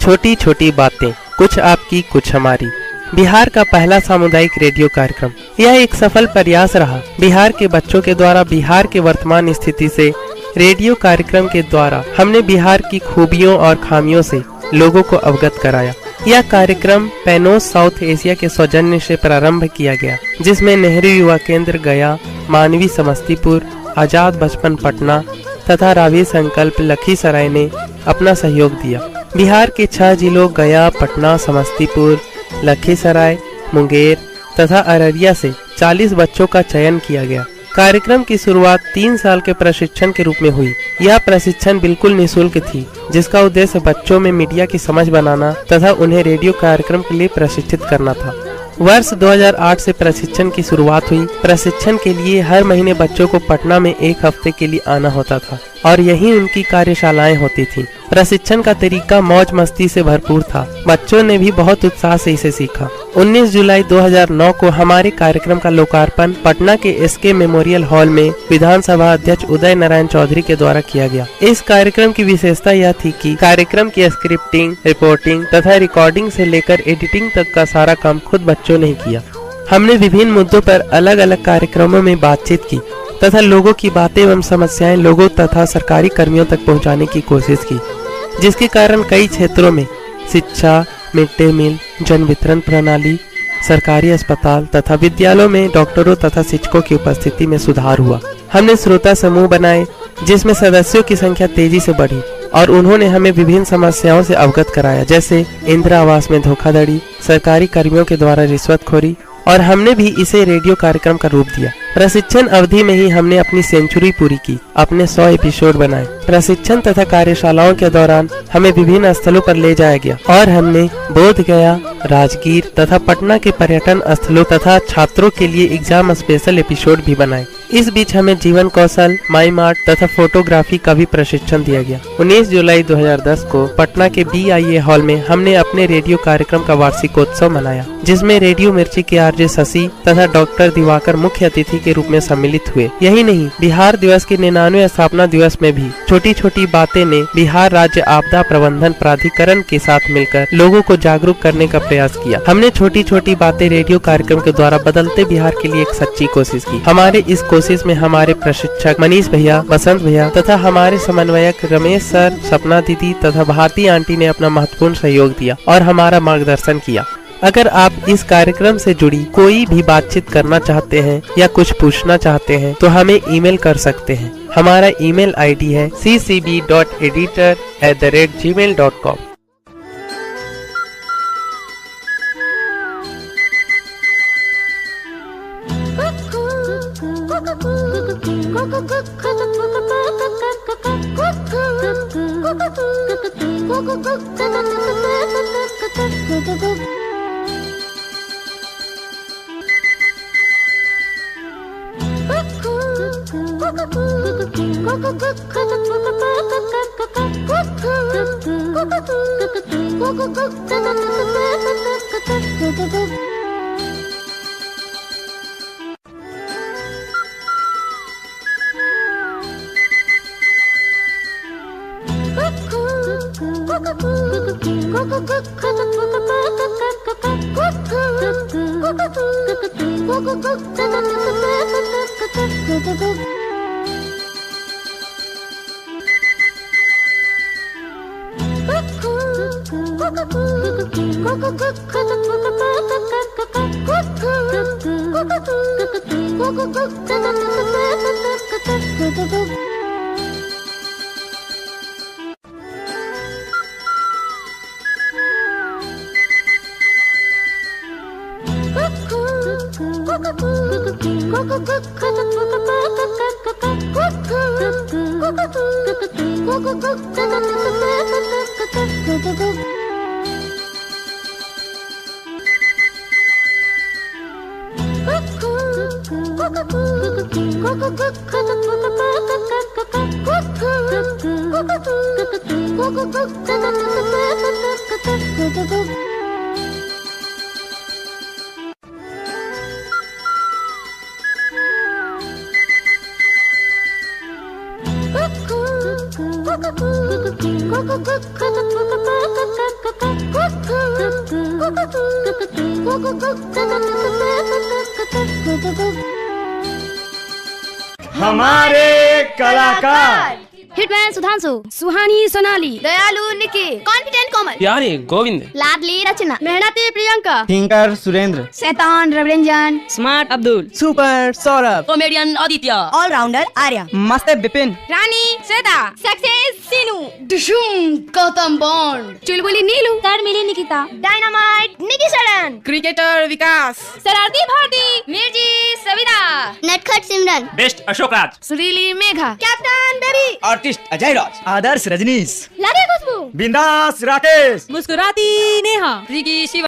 छोटी छोटी बातें, कुछ आपकी कुछ हमारी। बिहार का पहला सामुदायिक रेडियो कार्यक्रम। यह एक सफल प्रयास रहा। बिहार के बच्चों के द्वारा बिहार के वर्तमान स्थिति से रेडियो कार्यक्रम के द्वारा हमने बिहार की खूबियों और खामियों से लोगों को अवगत कराया। यह कार्यक्रम पैनोस साउथ एशिया के सौजन्य से प्रारंभ किया गया, जिसमें नेहरू युवा केंद्र गया, मानवी समस्तीपुर, आजाद बचपन पटना तथा रावी संकल्प लखीसराय ने अपना सहयोग दिया। बिहार के 6 जिलों गया, पटना, समस्तीपुर, लखीसराय, मुंगेर तथा अररिया से 40 बच्चों का चयन किया गया। कार्यक्रम की शुरुआत 3 साल के प्रशिक्षण के रूप में हुई। यह प्रशिक्षण बिल्कुल निःशुल्क थी, जिसका उद्देश्य बच्चों में मीडिया की समझ बनाना तथा उन्हें रेडियो कार्यक्रम के लिए प्रशिक्षित करना था। वर्ष 2008 से प्रशिक्षण की शुरुआत हुई। प्रशिक्षण के लिए हर महीने बच्चों को पटना में 1 हफ्ते के लिए आना होता था और यहीं उनकी कार्यशालाएं होती थीं। प्रशिक्षण का तरीका मौज मस्ती से भरपूर था। बच्चों ने भी बहुत उत्साह से इसे सीखा। 19 जुलाई 2009 को हमारे कार्यक्रम का लोकार्पण पटना के एसके मेमोरियल हॉल में विधानसभा अध्यक्ष उदय नारायण चौधरी के द्वारा किया गया। इस कार्यक्रम की विशेषता यह थी कि कार्यक्रम की स्क्रिप्टिंग, रिपोर्टिंग तथा रिकॉर्डिंग से लेकर एडिटिंग तक का सारा काम खुद बच्चों ने किया। हमने विभिन्न मुद्दों पर अलग अलग कार्यक्रमों में बातचीत की तथा लोगों की बातें एवं समस्याएं लोगों तथा सरकारी कर्मियों तक पहुंचाने की कोशिश की, जिसके कारण कई क्षेत्रों में शिक्षा, मिड डे मील, जन वितरण प्रणाली, सरकारी अस्पताल तथा विद्यालयों में डॉक्टरों तथा शिक्षकों की उपस्थिति में सुधार हुआ। हमने श्रोता समूह बनाए, जिसमें सदस्यों की संख्या तेजी से बढ़ी और उन्होंने हमें विभिन्न समस्याओं से अवगत कराया, जैसे इंदिरा आवास में धोखाधड़ी, सरकारी कर्मियों के द्वारा रिश्वतखोरी, और हमने भी इसे रेडियो कार्यक्रम का रूप दिया। प्रशिक्षण अवधि में ही हमने अपनी सेंचुरी पूरी की, अपने 100 एपिसोड बनाए। प्रशिक्षण तथा कार्यशालाओं के दौरान हमें विभिन्न स्थलों पर ले जाया गया और हमने बोध गया, राजगीर तथा पटना के पर्यटन स्थलों तथा छात्रों के लिए एग्जाम स्पेशल एपिसोड भी बनाए। इस बीच हमें जीवन कौशल, माइम आर्ट तथा फोटोग्राफी का भी प्रशिक्षण दिया गया। 19 जुलाई 2010 को पटना के BIA हॉल में हमने अपने रेडियो कार्यक्रम का वार्षिकोत्सव मनाया, जिसमें रेडियो मिर्ची के RJ शशि तथा डॉक्टर दिवाकर मुख्य अतिथि के रूप में सम्मिलित हुए। यही नहीं, बिहार दिवस के 99वें स्थापना दिवस में भी छोटी छोटी बातें ने बिहार राज्य आपदा प्रबंधन प्राधिकरण के साथ मिलकर लोगों को जागरूक करने का प्रयास किया। हमने छोटी छोटी बातें रेडियो कार्यक्रम के द्वारा बदलते बिहार के लिए एक सच्ची कोशिश की। हमारे इस कोशिश में हमारे प्रशिक्षक मनीष भैया, बसंत भैया तथा हमारे समन्वयक रमेश सर, सपना दीदी तथा भारती आंटी ने अपना महत्वपूर्ण सहयोग दिया और हमारा मार्गदर्शन किया। अगर आप इस कार्यक्रम से जुड़ी कोई भी बातचीत करना चाहते हैं या कुछ पूछना चाहते हैं तो हमें ईमेल कर सकते हैं। हमारा ईमेल ID है ccb.editor@gmail.com। हमारे कलाकार हिटमैन सुधांशु, सुहानी सोनाली, दयालु निकी, कॉन्फिडेंट कोमल, प्यारे गोविंद, लाडली रचना, मेहनती प्रियंका, थिंकर सुरेंद्र, शैतान Raviranjan, smart Abdul, super Saurabh, comedian Aditya, allrounder Arya, मस्त बिपिन, रानी श्वेता, सक्सेस सीनू, दुशुम गौतम बॉन्ड, चुलबुली नीलू, मिली निकिता, डायनामाइट निकी शरण, क्रिकेटर विकास, शरारती भारती, मिर्जी सविता, नटखट सिमरन, best Ashok Raj, Surili Megha, captain baby, artist Ajay Raj, Adarsh Rajnish, लगे खुशबू, बिंदास राकेश, मुस्कुराती नेहा, रिकी शिवा।